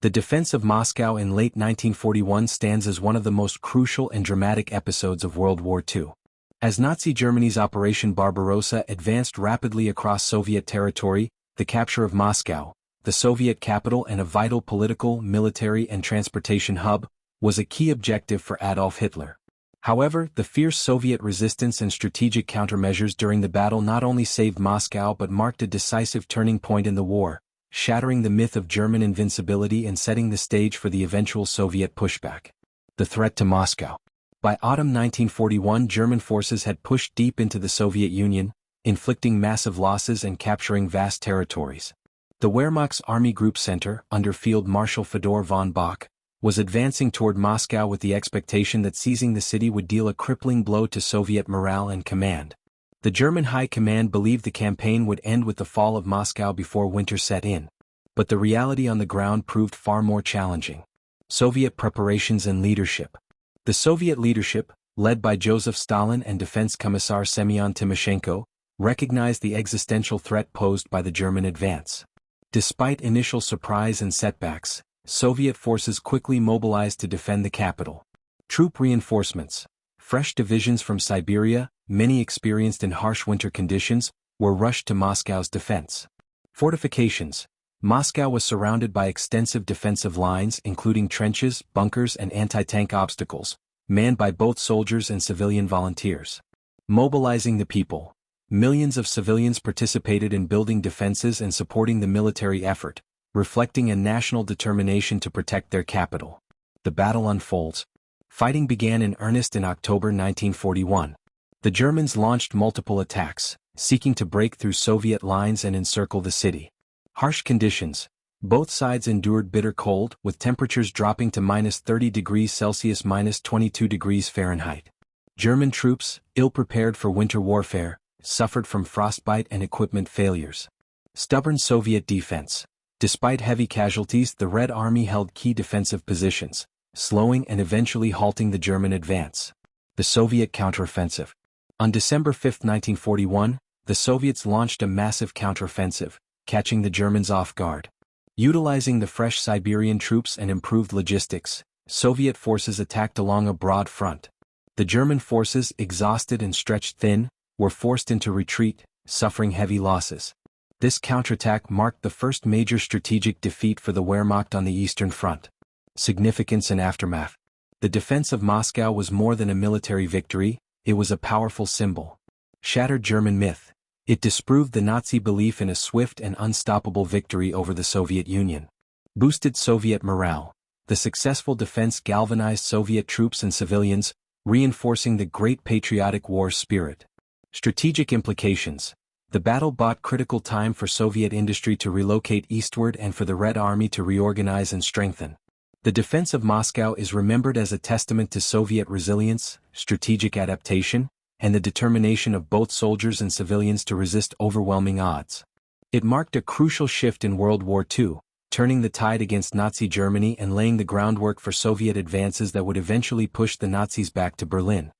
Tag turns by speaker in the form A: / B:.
A: The defense of Moscow in late 1941 stands as one of the most crucial and dramatic episodes of World War II. As Nazi Germany's Operation Barbarossa advanced rapidly across Soviet territory, the capture of Moscow, the Soviet capital and a vital political, military and transportation hub, was a key objective for Adolf Hitler. However, the fierce Soviet resistance and strategic countermeasures during the battle not only saved Moscow but marked a decisive turning point in the war, shattering the myth of German invincibility and setting the stage for the eventual Soviet pushback. The threat to Moscow. By autumn 1941, German forces had pushed deep into the Soviet Union, inflicting massive losses and capturing vast territories. The Wehrmacht's Army Group Center, under Field Marshal Fedor von Bock, was advancing toward Moscow with the expectation that seizing the city would deal a crippling blow to Soviet morale and command. The German High Command believed the campaign would end with the fall of Moscow before winter set in. But the reality on the ground proved far more challenging. Soviet preparations and leadership. The Soviet leadership, led by Joseph Stalin and Defense Commissar Semyon Timoshenko, recognized the existential threat posed by the German advance. Despite initial surprise and setbacks, Soviet forces quickly mobilized to defend the capital. Troop reinforcements. Fresh divisions from Siberia, many experienced in harsh winter conditions, were rushed to Moscow's defense. Fortifications. Moscow was surrounded by extensive defensive lines including trenches, bunkers and anti-tank obstacles, manned by both soldiers and civilian volunteers. Mobilizing the people. Millions of civilians participated in building defenses and supporting the military effort, reflecting a national determination to protect their capital. The battle unfolds. Fighting began in earnest in October 1941. The Germans launched multiple attacks, seeking to break through Soviet lines and encircle the city. Harsh conditions. Both sides endured bitter cold, with temperatures dropping to -30 degrees Celsius -22 degrees Fahrenheit. German troops, ill-prepared for winter warfare, suffered from frostbite and equipment failures. Stubborn Soviet defense. Despite heavy casualties, the Red Army held key defensive positions, slowing and eventually halting the German advance. The Soviet counteroffensive. On December 5, 1941, the Soviets launched a massive counteroffensive, catching the Germans off guard. Utilizing the fresh Siberian troops and improved logistics, Soviet forces attacked along a broad front. The German forces, exhausted and stretched thin, were forced into retreat, suffering heavy losses. This counterattack marked the first major strategic defeat for the Wehrmacht on the Eastern Front. Significance and aftermath. The defense of Moscow was more than a military victory, it was a powerful symbol. Shattered German myth. It disproved the Nazi belief in a swift and unstoppable victory over the Soviet Union. Boosted Soviet morale. The successful defense galvanized Soviet troops and civilians, reinforcing the great patriotic war spirit. Strategic implications. The battle bought critical time for Soviet industry to relocate eastward and for the Red Army to reorganize and strengthen. The defense of Moscow is remembered as a testament to Soviet resilience, strategic adaptation, and the determination of both soldiers and civilians to resist overwhelming odds. It marked a crucial shift in World War II, turning the tide against Nazi Germany and laying the groundwork for Soviet advances that would eventually push the Nazis back to Berlin.